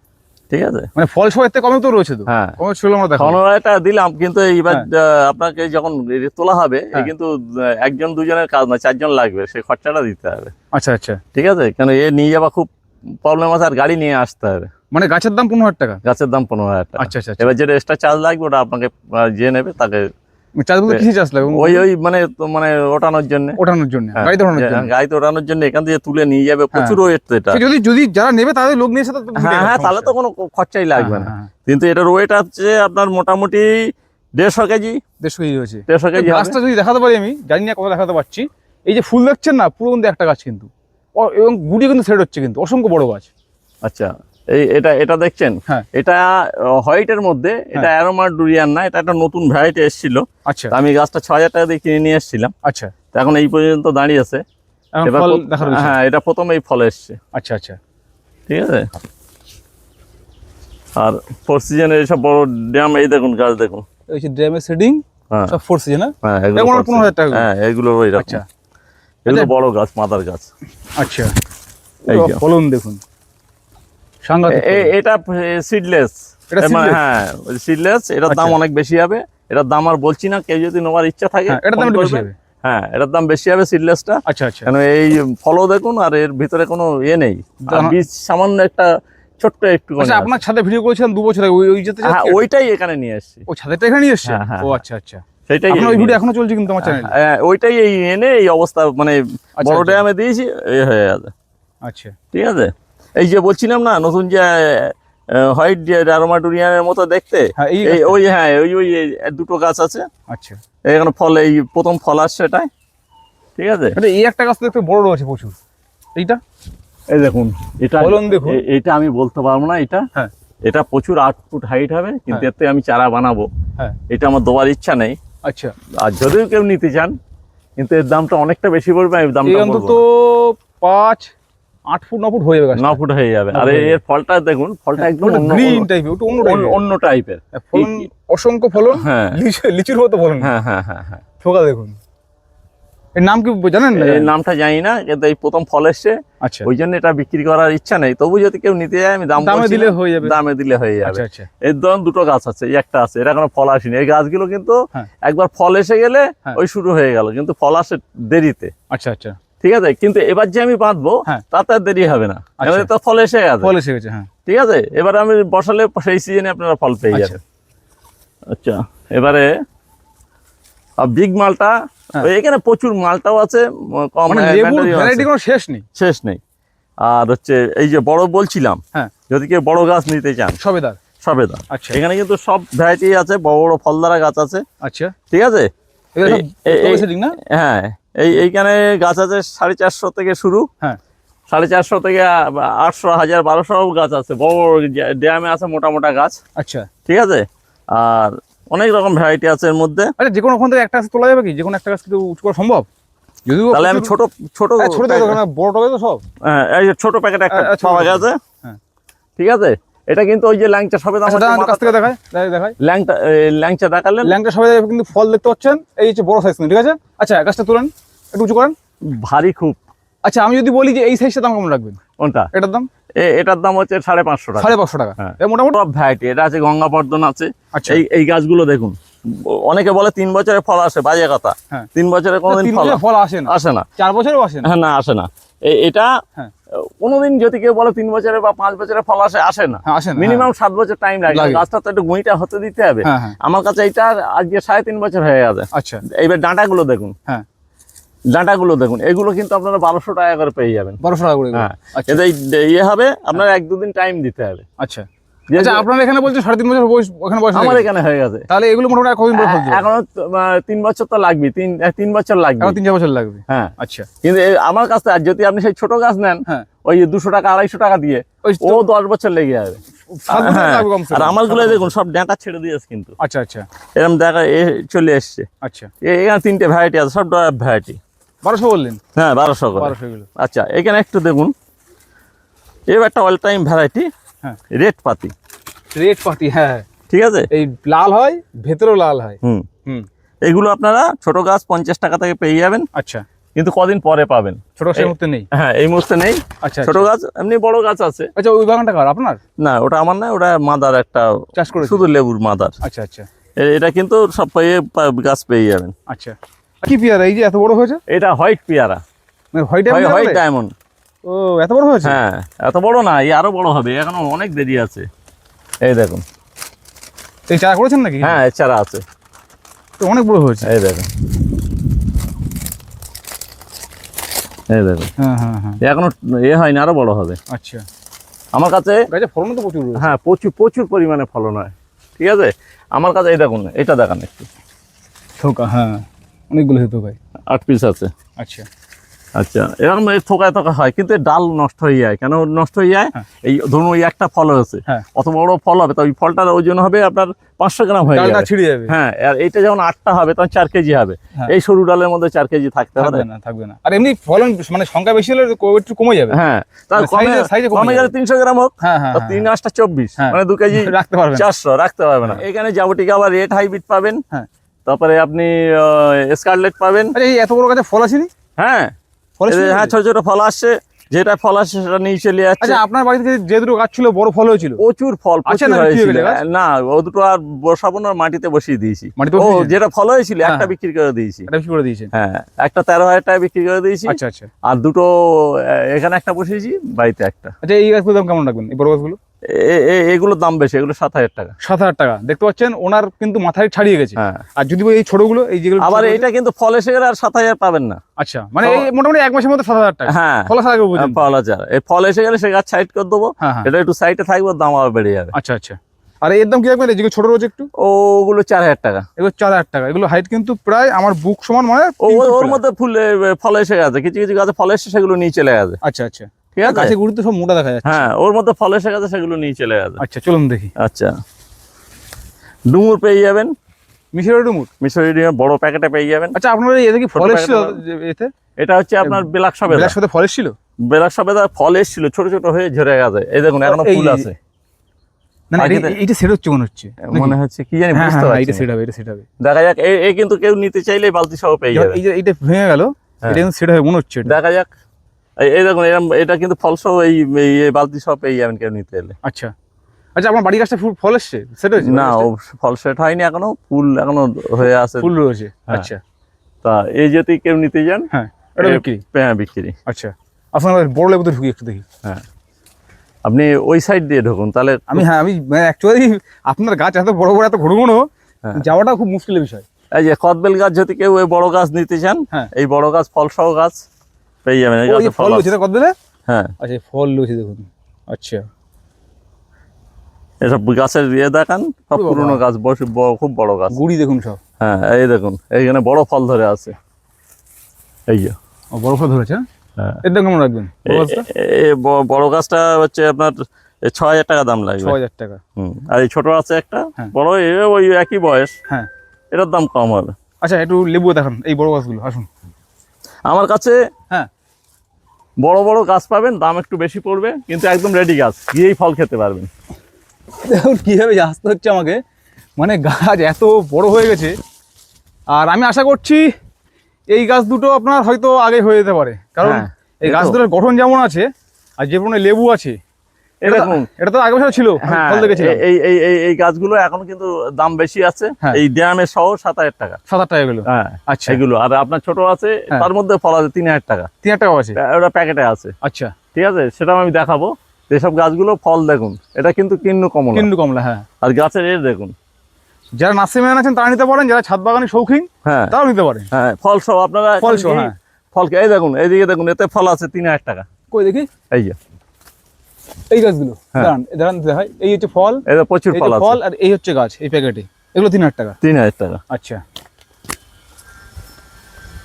ঠিক আছে, মানে ফল সহ এতে কমে তো রয়েছে তো। হ্যাঁ কমে ছিল আমরা দেখো। 15টা দিলাম, কিন্তু এইবার আপনাকে যখন তোলা হবে কিন্তু একজন দুজনের কাজ না, 4 জন লাগবে, সেই খরচাটা দিতে হবে। আচ্ছা আচ্ছা, ঠিক আছে, কেন এ নিয়ে যাওয়া খুব প্রবলেম আছে, আর গাড়ি নিয়ে আসতে হবে। মানে গাছের দাম 15,000 টাকা? গাছের দাম 15,000 টাকা। আচ্ছা আচ্ছা, এবার যেটা এক্সট্রা চার্জ লাগবে ওটা আপনাকে যে নেবে তাকে চার্জ বলতে কিসে চার্জ লাগবে? ওই মানে মানে ওঠানোর জন্য, ওঠানোর জন্য, গাড়িতে ওঠানোর জন্য। গাড়িতে ওঠানোর জন্য এখান থেকে তুলে নিয়ে যাবে, প্রচুর ওয়েট তো এটা। যদি যদি যারা নেবে তাদের লোক নিয়ে এসে তো হ্যাঁ হ্যাঁ, তাহলে তো কোনো খরচাই লাগবে না। কিন্তু এটার ওয়েট আছে আপনার মোটামুটি 150 কেজি। 150 কেজি হয়েছে। 150 কেজি। গাছটা যদি দেখাতে পারি, আমি জানি না কথা দেখাতে পারছি, এই যে ফুল দেখছেন না, পুরো কিন্তু একটা গাছ কিন্তু, এবং গুটি কিন্তু সেট হচ্ছে কিন্তু, অসংখ্য বড় গাছ। আচ্ছা, এটা দেখছেন, এটা হোয়াইটের মধ্যে, এটা অ্যারোমা ডুরিয়ান না, এটা একটা নতুন ভ্যারাইটি এসেছিল। আচ্ছা, আমি গাছটা 6000 টাকা দিয়ে কিনে নিয়ে এসেছিলাম। আচ্ছা, এখন এই পর্যন্ত দাঁড়িয়ে আছে। হ্যাঁ, এটা প্রথম এই ফল এসছে। আচ্ছা আচ্ছা, ঠিক আছে। আর 4 সিজনের এইসব বড় ড্রাম, এই দেখুন গাছ দেখুন, এই যে ড্রামের সেটিং সব 4 সিজন। হ্যাঁ, এগুলো 15,000 টাকা। হ্যাঁ, এগুলো ওই রকম। আচ্ছা, এগুলো বড় গাছ, মাদার গাছ। আচ্ছা, এই যে ফলন দেখুন, সাংঘাতিক। এটা সিডলেস। হ্যাঁ, সিডলেস। এটার দাম অনেক বেশি হবে। এটার দাম আর বলছি না, কেউ যদি নেওয়ার ইচ্ছা থাকে এটার দাম বেশি হবে। হ্যাঁ, এটার দাম বেশি হবে সিডলেসটা। আচ্ছা আচ্ছা, কেন এই ফলও দেখুন, আর এর ভিতরে কোনো নেই, বীজ সামান্য একটা ছোট্ট একটু। আচ্ছা, আপনার ছাদে ভিডিও করেছিলাম 2 বছর আগে, ওই যেতে হ্যাঁ, ওইটাই এখানে নিয়ে এসেছি। ওই ছাদেরটা এখানে নিয়ে এসেছে? ও আচ্ছা আচ্ছা, সেটাই। আপনার ওই ভিডিও এখনো চলছে কিন্তু আমার চ্যানেলে। ওইটাই এনে এই অবস্থা, মানে বড় ড্রামে দিয়েছি, এই হয়ে যাবে। আচ্ছা, ঠিক আছে। এই যে বলছিলাম না, নতুন যে হোয়াইট অ্যারোমা ডুরিয়ানের মতো দেখতে, ওই ওই দুটো গাছ আছে। আচ্ছা, এখানে ফল, এই প্রথম ফল আসছে এটাই। ঠিক আছে, এই একটা গাছ তো একটু বড় রয়েছে প্রচুর। এইটা এই দেখুন, এটা ফলন দেখুন। এটা আমি বলতে পারবো না, এটা প্রচুর 8 ফুট হাইট হবে, কিন্তু এতে আমি চারা বানাবো। এটা আমার দেওয়ার ইচ্ছা নেই। আচ্ছা, আর যদিও কেউ নিতে চান, কিন্তু এর দামটা অনেকটা বেশি পড়বে। আমি দামটা অন্তত 5, 8 ফুট 9 ফুট হয়ে যাবে। 9 ফুট হয়ে যাবে। আর এর ফলটা দেখুন, ফলটা একদম গ্রিন টাইপের, অন্য টাইপের ফলন, অসংখ্য ফলন। হ্যাঁ, লিচুর মতো ফলন। হ্যাঁ হ্যাঁ হ্যাঁ হ্যাঁ, ঠোকা দেখুন। এর নাম কি জানেন? এর নামটা জানি না, কিন্তু এই প্রথম ফল এসছে। আচ্ছা, ওই জন্য এটা বিক্রি করার ইচ্ছা নেই। তবু যদি কেউ নিতে যায়, আমি দামে দিলে হয়ে যাবে। দামে দিলে হয়ে যাবে। আচ্ছা আচ্ছা, এর ধরুন দুটো গাছ আছে, এই একটা আছে, এটা এখনো ফল আসেনি। এই গাছগুলো কিন্তু একবার ফল এসে গেলে ওই শুরু হয়ে গেল, কিন্তু ফল আসে দেরিতে। আচ্ছা আচ্ছা, ঠিক আছে। কিন্তু এবার যে আমি বাঁধবো তাতে আর দেরি হবে না, কারণ তো ফল এসে গেছে। ফল এসে গেছে, হ্যাঁ। ঠিক আছে, এবার আমি বসালে সেই সিজনে আপনারা ফল পেয়ে যাবেন। আচ্ছা, এবারে বিগ মালটা, এখানে প্রচুর মালটাও আছে, কম ভ্যারাইটি কোনো শেষ নেই, শেষ নেই। আর হচ্ছে এই যে বড় বলছিলাম, যদি কেউ বড় গাছ নিতে চান, সবেদা। আচ্ছা, এখানে কিন্তু সব ভ্যারাইটি আছে, বড় বড় ফলদারা গাছ আছে। আচ্ছা, ঠিক আছে। হ্যাঁ, এইখানে গাছ আছে 450 থেকে শুরু। 450 থেকে 800, 1000, 1200 গাছ আছে। বড় বড় ড্যামে আছে মোটা মোটা গাছ। আচ্ছা, ঠিক আছে। আর অনেক রকম ভ্যারাইটি আছে এর মধ্যে। আচ্ছা, যে কোনো ওখান থেকে একটা গাছ তোলা যাবে কি? যে কোনো একটা গাছ কিন্তু উঁচু করা সম্ভব? যদি তাহলে আমি ছোট ছোট বড় টবে তো সব। হ্যাঁ, এই যে ছোট প্যাকেট একটা পাওয়া গেছে। ঠিক আছে। এটা কিন্তু ওই যে ল্যাংচা সবেদা কাছ থেকে দেখায়, ল্যাংচা দেখালেন, ল্যাংচা সবেদা কিন্তু ফল দেখতে পাচ্ছেন, এই হচ্ছে বড় সাইজ। ঠিক আছে। আচ্ছা, গাছটা তুলেন, একটু উঁচু করেন। ভারী খুব। আচ্ছা, আমি যদি বলি যে এই সাইজটার দাম কেমন রাখবেন? কোনটা? এটার দাম? এটার দাম হচ্ছে 550 টাকা। 550 টাকা। মোটামুটি সব ভ্যারাইটি। এটা আছে গঙ্গাবর্ধন আছে। এই গাছগুলো দেখুন, অনেকে বলে 3 বছরে ফল আসে, বাজে কথা। 3 বছরে কোনোদিন ফল আসে না। 4 বছরেও আসে না। হ্যাঁ, না, আসে না। এটা কোনোদিন যদি কেউ বলে 3 বছরে বা 5 বছরে ফল আসে না। মিনিমাম 7 বছর টাইম লাগে। গাছটা তো একটু গুঁইটা হতে দিতে হবে। আমার কাছে এইটা আজকে 3.5 বছর হয়ে গেছে। আচ্ছা, এইবার ডাঁটাগুলো দেখুন। ডাঁটাগুলো দেখুন, এগুলো কিন্তু আপনারা 1200 টাকা করে পেয়ে যাবেন। 1200 টাকা করে। হ্যাঁ, ইয়ে হবে, আপনার 1-2 দিন টাইম দিতে হবে। আচ্ছা, আপনার এখানে বলছেন 3.5 বছর বয়স, ওখানে বয়স আমার এখানে হয়ে গেছে। তাহলে এগুলো মোটামুটি কতদিন পরে ফল দিবে? এখনো 3 বছর তো লাগবে। 3 বছর লাগবে। 3-4 বছর লাগবে। হ্যাঁ, আচ্ছা। কিন্তু আমার কাছে আর যদি আপনি সেই ছোট গাছ নেন, ওই 200 টাকা 250 টাকা দিয়ে, ও 10 বছর লেগে যাবে। আর আমারগুলো দেখুন, সব ডাঁটা ছেড়ে দিয়েছে কিন্তু। আচ্ছা আচ্ছা, এরকম দেখা চলে এসছে। আচ্ছা, এখানে 3টে ভ্যারাইটি আছে, সব ভ্যারাইটি। 1200 বললেন? হ্যাঁ, 1200 করে। আচ্ছা, এখানে একটু দেখুন, এবার একটা অল টাইম ভ্যারাইটি, রেড পাতি। হ্যাঁ, ঠিক আছে। এই লাল হয়, ভেতরেও লাল হয়। এগুলো আপনারা ছোট গাছ 50 টাকা থেকে পেয়ে যাবেন। আচ্ছা, কিন্তু কদিন পরে পাবেন। ছোট গাছ এই মুহূর্তে নেই? হ্যাঁ, এই মুহূর্তে নেই। আচ্ছা, ছোট গাছ এমনি বড় গাছ আছে। আচ্ছা, ওই বাগানটা কার, আপনার? না, ওটা আমার না, ওটা মাদার একটা চাষ করে, শুধু লেবুর মাদার। আচ্ছা আচ্ছা। এটা কিন্তু সব গাছ পেয়ে যাবেন। আচ্ছা, কি পেয়ারা এই যে এত বড় হয়েছে? এটা হোয়াইট পেয়ারা, হোয়াইট ডায়মন্ড। ও, এত বড় হয়েছে? হ্যাঁ, এত বড় না, এই আরো বড় হবে, এখনো অনেক দেরি আছে। এই দেখুন, এই চারা করেছেন নাকি? হ্যাঁ, চারা আছে, তো অনেক বড় হয়েছে। এই দেখুন, এই দেখুন। হ্যাঁ হ্যাঁ হ্যাঁ, এখনো হয়নি, আরো বড় হবে। আচ্ছা, আমার কাছে গাছে ফলন তো প্রচুর। হ্যাঁ, প্রচুর পরিমাণে ফলন হয়। ঠিক আছে, আমার কাছে এই দেখুন, এটা দেখান একটু। থোকা, হ্যাঁ, অনেকগুলো হতো ভাই। 8 পিস আছে। আচ্ছা আচ্ছা, এরকম থোকায় হয়, কিন্তু ডাল নষ্ট হয়ে যায়। কেন নষ্ট হয়ে যায়? এই ধরুন, ওই একটা ফল হয়েছে, অত বড় ফল হবে, তো ওই ফলটার ওজন হবে আপনার 500 গ্রাম হয়ে যাবে, ছিঁড়ে যাবে। হ্যাঁ, আর এইটা যখন 8টা হবে তখন 4 কেজি হবে। এই সরু ডালের মধ্যে 4 কেজি থাকতে পারে না? থাকবে না। আর এমনি ফলন মানে সংখ্যা বেশি হলে একটু কমে যাবে। হ্যাঁ, তার কমে গেলে 300 গ্রাম হোক, 3 8 24, মানে 2 কেজি রাখতে পারবেন, 400 রাখতে পারবে না। এখানে জাবটিকা আবার রেড হাইব্রিড পাবেন, তারপরে আপনি স্কারলেট পাবেন। এই এত বড় গাছে ফল আসেনি? হ্যাঁ, হ্যাঁ, ছোট ছোট ফল আসছে, যেটা ফল আসছে সেটা নিয়ে চলে যাচ্ছে। আচ্ছা, আপনার বাড়িতে যে দুটো গাছ ছিল বড় ফল হয়েছিল? প্রচুর ফল না, ও দুটো আর বসাবো না, মাটিতে বসিয়ে দিয়েছি। ও যেটা ফল হয়েছিল একটা বিক্রি করে দিয়েছি। হ্যাঁ, একটা 13,000 টাকা বিক্রি করে দিয়েছি। আচ্ছা আচ্ছা। আর দুটো এখানে একটা বসিয়েছি, বাড়িতে একটা। আচ্ছা, এই গাছগুলোর দাম কেমন রাখবেন, এই বড় গাছগুলো? এগুলোর দাম বেশি, এগুলো 7,000 টাকা। 7,000 টাকা। দেখতে পাচ্ছেন ওনার কিন্তু মাথায় ছাড়িয়ে গেছে। আর যদি এই ছোটগুলো, এই যেগুলো আবার এটা কিন্তু ফল এসে গেলে আর 7,000 পাবেন না। আচ্ছা, মানে এই মোটামুটি 1 মাসের মধ্যে 7,000 টাকা। হ্যাঁ, ফল আসার আগে বুঝুন। ফল আছে, এই ফল এসে গেলে সে গাছ সাইড করে দেবো, এটা একটু সাইডে থাকবে, দাম আবার বেড়ে যাবে। আচ্ছা আচ্ছা। আর এর দাম কি রাখবেন, যেগুলো ছোট রয়েছে একটু? ওগুলো 4,000 টাকা। এগুলো 4,000 টাকা। এগুলো হাইট কিন্তু প্রায় আমার বুক সমান, মানে ওর মধ্যে ফল এসে গেছে, কিছু কিছু গাছে ফল এসে সেগুলো নিয়ে চলে গেছে। আচ্ছা আচ্ছা, ঠিক আছে। গাছের গুড়িতে সব মোটা দেখা যাচ্ছে। হ্যাঁ, ওর মধ্যে ফল এসে গেছে, সেগুলো নিয়ে চলে গেছে। আচ্ছা, চলুন দেখি। আচ্ছা, ডুমুর পেয়ে যাবেন, মিশরি ডুমুর, মিশরি ডুমুর বড় প্যাকেটে পেয়ে যাবেন। আচ্ছা, আপনার এতে কি ফল এসেছিল? এতে এটা হচ্ছে আপনার বেলাক সবেদা। বেলাক সবেদা ফল এসেছিল? বেলাক সবেদা ফল এসেছিল, ছোট ছোট হয়ে ঝরে গেছে। এই দেখুন, এখনো ফুল আছে। না, এটা সেট হচ্ছে মনে হচ্ছে কি জানি, বুঝতে পারছি। এটা সেট হবে, এটা সেট হবে। দেখা যাক, এই কিন্তু কেউ নিতে চাইলে বালতি সহ পেয়ে যাবে। এইটা ভেঙে গেল, এটা কিন্তু সেট হবে মনে হচ্ছে। দেখা যাক, এই দেখুন, এটা কিন্তু ফল সহ এই বালতি সহ পেয়ে যাবেন কেউ নিতে এলে। আচ্ছা আচ্ছা, আপনার বাড়ি গাছটা ফল এসছে, সেট হয়েছে? না, ফল সেট হয়নি এখনো, ফুল এখনো হয়ে আছে, ফুল রয়েছে। আচ্ছা, তা এই যদি কেউ নিতে যান, হ্যাঁ, এটা বিক্রি? হ্যাঁ, বিক্রি। আচ্ছা, আপনার বড় লেবুতে ঢুকি একটু দেখি। হ্যাঁ, আপনি ওই সাইড দিয়ে ঢুকুন তাহলে। আমি অ্যাকচুয়ালি আপনার গাছ এত বড় বড়, এত ঘন ঘন, যাওয়াটা খুব মুশকিলের বিষয়। এই যে কদবেল গাছ, যদি কেউ ওই বড় গাছ নিতে চান, এই বড় গাছ ফল সহ গাছ পেয়ে যাবেন। এই গাছে ফল রয়েছে কদবেলে? হ্যাঁ, আচ্ছা, ফল রয়েছে দেখুন। আচ্ছা, এসব গাছের দেখান, সব পুরনো গাছ, খুব বড় গাছ, গুড়ি দেখুন সব। হ্যাঁ, এই দেখুন, এইখানে বড় ফল ধরে আছে। এই যে বড় ফল ধরেছে। হ্যাঁ, এর দাম কেমন রাখবেন? বড় গাছটা হচ্ছে আপনার 6,000 টাকা দাম লাগবে। 6,000 টাকা। আর এই ছোট আছে একটা বড়, ওই একই বয়স, হ্যাঁ, এটার দাম কম হবে। আচ্ছা, একটু লেবু দেখান, এই বড় গাছগুলো। আসুন আমার কাছে। হ্যাঁ, বড় বড় গাছ পাবেন, দাম একটু বেশি পড়বে, কিন্তু একদম রেডি গাছ, গিয়েই ফল খেতে পারবেন। দেখুন কিভাবে আসতে হচ্ছে আমাকে, মানে গাছ এত বড় হয়ে গেছে। আর আমি আশা করছি এই গাছ দুটো আপনার হয়তো আগে হয়ে যেতে পারে, কারণ এই গাছ দুটোর গঠন যেমন আছে আর যে পরিমাণে লেবু আছে, এটা তো আগে বছর ছিল। এই গাছগুলো এখন কিন্তু দাম বেশি আছে, এই ড্রামের সহ 7,000 টাকা। 7,000 টাকা এগুলো? হ্যাঁ, আচ্ছা। এগুলো আর আপনার ছোট আছে, তার মধ্যে ফল আছে 3,000 টাকা। 3,000 টাকা আছে, ওটা প্যাকেটে আছে। আচ্ছা, ঠিক আছে, সেটাও আমি দেখাবো। যেসব গাছগুলো ফল দেখুন, এটা কিন্তু কিন্নু কমলা। হ্যাঁ, আর গাছের এর দেখুন, যারা নার্সারিম্যান আছেন তারা নিতে পারেন, যারা ছাদ বাগানে শৌখিন তারাও নিতে পারেন। হ্যাঁ, ফল সহ আপনারা ফল সহ। হ্যাঁ, ফলকে এই দেখুন, এইদিকে দেখুন, এতে ফল আছে 3,000 টাকা। কই দেখি, এই যে এই গাছগুলো দাঁড়ান দেখাই। এই হচ্ছে ফল, এটা প্রচুর ফল আছে। ফল আর এই হচ্ছে গাছ, এই প্যাকেটে এগুলো 3,000 টাকা। 3,000 টাকা। আচ্ছা,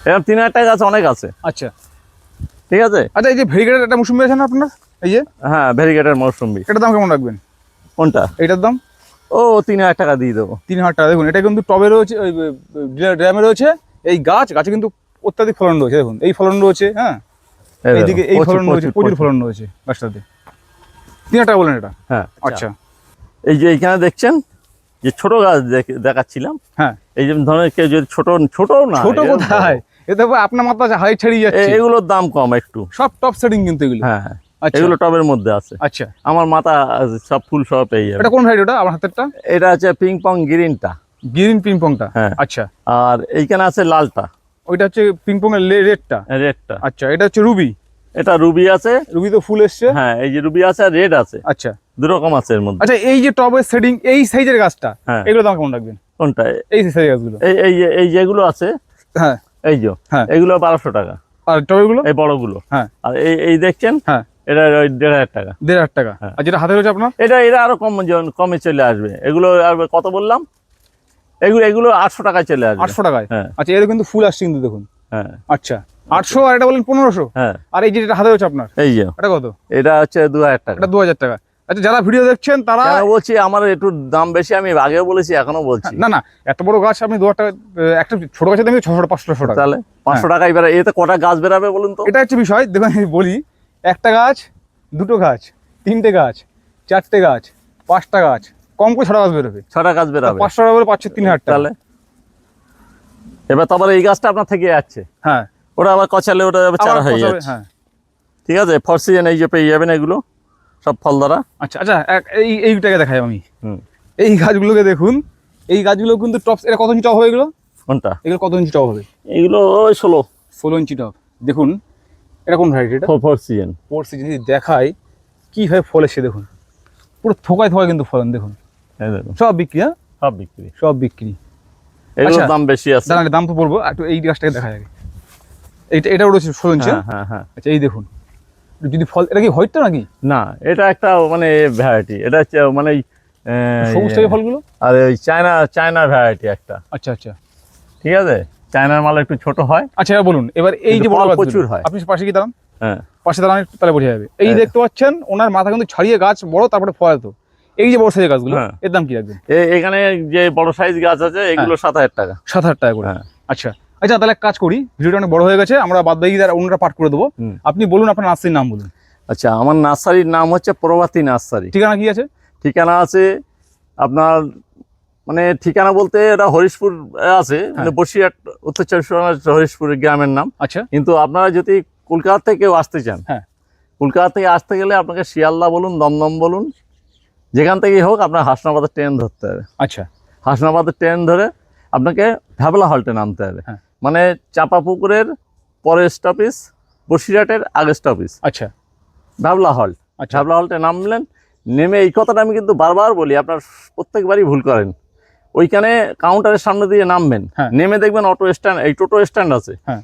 এরকম 3,000 টাকা গাছ অনেক আছে। আচ্ছা, ঠিক আছে। আচ্ছা, এই যে ভেরিগেটের একটা মৌসুমি আছে না আপনার, এই যে? হ্যাঁ, ভেরিগেটের মৌসুমি। এটার দাম কেমন রাখবেন? কোনটা? এটার দাম 3,000 টাকা দিয়ে দেবো। 3,000 টাকা। দেখুন, এটা কিন্তু টবে রয়েছে, ড্রামে রয়েছে। এই গাছে কিন্তু অত্যাধিক ফলন রয়েছে। দেখুন, এই ফলন রয়েছে। হ্যাঁ, এইদিকে এই ফলন রয়েছে, প্রচুর ফলন রয়েছে গাছটাতে। 3,000 টাকা বলেন এটা? হ্যাঁ। আচ্ছা, এই যে এইখানে দেখছেন যে ছোট গাছ দেখাচ্ছিলাম। হ্যাঁ, এই যে ধরনের কেউ যদি ছোট না, ছোট কোথায়, এতে আপনার মাথা হাই ছাড়িয়ে যাচ্ছে। এগুলোর দাম কম একটু, সব টপ সেটিং কিন্তু এগুলো। হ্যাঁ হ্যাঁ, এগুলো টবের মধ্যে আছে। আচ্ছা, আমার মাথা সব ফুল সহ পেয়ে যাবে। এটা কোন ভ্যারাইটি ওটা আমার হাতেরটা? এটা হচ্ছে পিং পং গ্রিনটা, গ্রিন পিং পংটা। হ্যাঁ আচ্ছা, আর এইখানে আছে লালটা, ওইটা হচ্ছে পিং পং এর রেডটা। রেডটা। আচ্ছা, এটা হচ্ছে রুবি। এটা রুবি আছে, রুবি তো ফুল এসছে। হ্যাঁ এই যে রুবি আছে আর রেড আছে। আচ্ছা, দু রকম আছে এর মধ্যে। আচ্ছা, এই যে টবের সেটিং এই সাইজের গাছটা, হ্যাঁ এগুলো দাম কেমন রাখবেন? কোনটা? এই সাইজের গাছগুলো, এই যেগুলো আছে, হ্যাঁ এই যে, হ্যাঁ এগুলো 1200 টাকা। আর টবেরগুলো এই বড়গুলো, হ্যাঁ। আর এই দেখছেন, হ্যাঁ এটা 1500 টাকা। 1500 টাকা। হ্যাঁ। আর যেটা হাতে রয়েছে আপনার, এটা আরো কমে চলে আসবে। এগুলো আর কত বললাম, এগুলো 800 টাকায় চলে আসবে। 800 টাকায়? হ্যাঁ। আচ্ছা, এর কিন্তু ফুল আসছে কিন্তু দেখুন। হ্যাঁ আচ্ছা, 800 আর এটা বলেন 1500। হ্যাঁ। আর এই যেটা হাতে রয়েছে আপনার, এই যে এটা কত? এটা হচ্ছে 2000 টাকা। এটা 2000 টাকা। আচ্ছা, যারা ভিডিও দেখছেন তারা বলছি আমার একটু দাম বেশি, আমি আগেও বলেছি এখনো বলছি। না এত বড় গাছ আপনি 2000 টাকা, একটা ছোট গাছের দাম 600-500 টাকা। তাহলে 500 টাকা এবারে এতে কটা গাছ বেরাবে বলুন তো? এটা হচ্ছে বিষয়। দেখুন আমি বলি, একটা গাছ, দুটো গাছ, তিনটে গাছ, চারটে গাছ, 5টা গাছ, কম করে 6টা গাছ বেরোবে। 6টা গাছ বেরাবে, 500 টাকা করে পাচ্ছে 3000 টাকা। তাহলে এবার তারপরে এই গাছটা আপনার থেকে যাচ্ছে, হ্যাঁ ওটা আবার কচালে ওটা আবার চারা হয়ে যাচ্ছে। হ্যাঁ, ঠিক আছে, ফর সিজন এই যে পেয়ে যাবেন এগুলো সব ফল দ্বারা। আচ্ছা আচ্ছা, এইটাকে দেখাই আমি। হুম, এই গাছগুলোকে দেখুন, এই গাছগুলো কিন্তু টপ। এটা কত ইঞ্চি টপ হবে এগুলো? কোনটা? এগুলো কত ইঞ্চি টপ হবে? এগুলো ওই 16 ইঞ্চি টপ। দেখুন এটা কোন ভ্যারাইটি? এটা ফর সিজন। Four season. দেখাই কিভাবে ফল এসে, দেখুন পুরো থোকায় কিন্তু ফলন দেখুন। এই দেখুন সব বিক্রি, হ্যাঁ সব বিক্রি, সব বিক্রি। এগুলোর আচ্ছা, দাম বেশি আছে। দাঁড়ান দাম তো বলবো, একটু এই গাছটাকে দেখা যায়। এটা রয়েছে 16 ইঞ্চি। হ্যাঁ হ্যাঁ হ্যাঁ। আচ্ছা, এই দেখুন যদি ফল, এটা কি হোয়াইটটা নাকি? না, এটা একটা মানে ভ্যারাইটি, এটা হচ্ছে মানে সবুজ টাইপের ফলগুলো। আর ওই চায়না ভ্যারাইটি একটা। আচ্ছা আচ্ছা, ঠিক আছে, চায়নার মাল একটু ছোট হয়। আচ্ছা এবার বলুন, এবার এই যে কিন্তু বড় ফল গাছগুলো, প্রচুর হয়। আপনি পাশে কি দাঁড়ান, হ্যাঁ পাশে দাঁড়ান একটু, তাহলে বোঝা যাবে। এই হ্যাঁ। দেখতে পাচ্ছেন ওনার মাথা কিন্তু ছাড়িয়ে গাছ বড়, তারপরে ফল। তো এই যে বড় সাইজের গাছগুলো, হ্যাঁ। এর দাম কি রাখবেন? এখানে যে বড় সাইজ গাছ আছে এগুলো 7000 টাকা। 7000 টাকা করে? হ্যাঁ। আচ্ছা আচ্ছা, তাহলে এক কাজ করি, ভিডিওটা অনেক বড় হয়ে গেছে, আমরা বাদ বাকি অন্যরা পাঠ করে দেবো। আপনি বলুন আপনার নার্সারির নাম বলুন। আচ্ছা, আমার নার্সারির নাম হচ্ছে প্রভাতী নার্সারি। ঠিকানা কি আছে? ঠিকানা আছে আপনার, মানে ঠিকানা বলতে এটা হরিশপুর আছে, মানে বসিরহাট, উত্তর 24 পরগনার হরিশপুর গ্রামের নাম। আচ্ছা, কিন্তু আপনারা যদি কলকাতা থেকে কেউ আসতে চান, হ্যাঁ, কলকাতা থেকে আসতে গেলে আপনাকে শিয়ালদা বলুন, দমদম বলুন, যেখান থেকেই হোক আপনার হাসনাবাদের ট্রেন ধরতে হবে। আচ্ছা, হাসনাবাদের ট্রেন ধরে আপনাকে ভ্যাবলা হল্টে নামতে হবে। হ্যাঁ। মানে চাঁপাপুকুরের পরের স্টপেজ, বসিরহাটের আগের স্টপেজ আচ্ছা, ভ্যাবলা হল্ট। আচ্ছা, ভ্যাবলা হল্টে নামলেন, নেমে এই কথাটা আমি কিন্তু বারবার বলি, আপনার প্রত্যেকবারই ভুল করেন। ওইখানে কাউন্টারের সামনে দিয়ে নামবেন, হ্যাঁ। নেমে দেখবেন অটো স্ট্যান্ড, এই টোটো স্ট্যান্ড আছে, হ্যাঁ।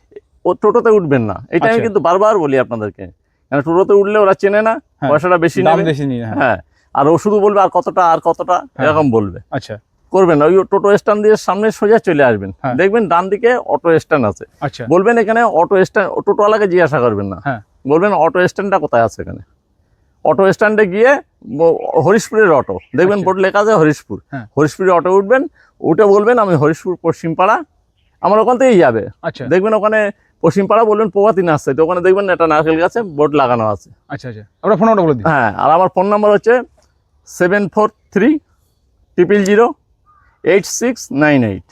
ও টোটোতে উঠবেন না। এটা আমি আচ্ছা। কিন্তু বারবার বলি আপনাদেরকে, কারণ টোটোতে উঠলে ওরা চেনে না, হ্যাঁ। পয়সাটা বেশি দাম নেবে। বেশি নিয়ে, হ্যাঁ। হ্যাঁ, আর ও শুধু বলবে আর কতটা হ্যাঁ। এরকম বলবে। আচ্ছা, করবেন না, ওই টোটো স্ট্যান্ড দিয়ে সামনে সোজা চলে আসবেন, হ্যাঁ। দেখবেন ডান দিকে অটো স্ট্যান্ড আছে। আচ্ছা, বলবেন এখানে অটো স্ট্যান্ড, টোটোওয়ালাকে জিজ্ঞাসা করবেন না, হ্যাঁ। বলবেন অটো স্ট্যান্ডটা কোথায় আছে। এখানে অটো স্ট্যান্ডে গিয়ে হরিশপুরের অটো দেখবেন, আচ্ছা। বোর্ড লেখা আছে হরিশপুর। হ্যাঁ। হরিশপুরে অটো উঠবেন, উঠে বলবেন আমি হরিশপুর পশ্চিমপাড়া, আমার ওখান থেকেই যাবে। আচ্ছা, দেখবেন ওখানে পশ্চিমপাড়া বলবেন প্রভাতী নার্সারি, তো ওখানে দেখবেন একটা নারকেল গাছে বোর্ড লাগানো আছে। আচ্ছা, আচ্ছা, আপনার ফোন নাম্বারটা বলে দিন। হ্যাঁ, আর আমার ফোন নাম্বার হচ্ছে 7430008698।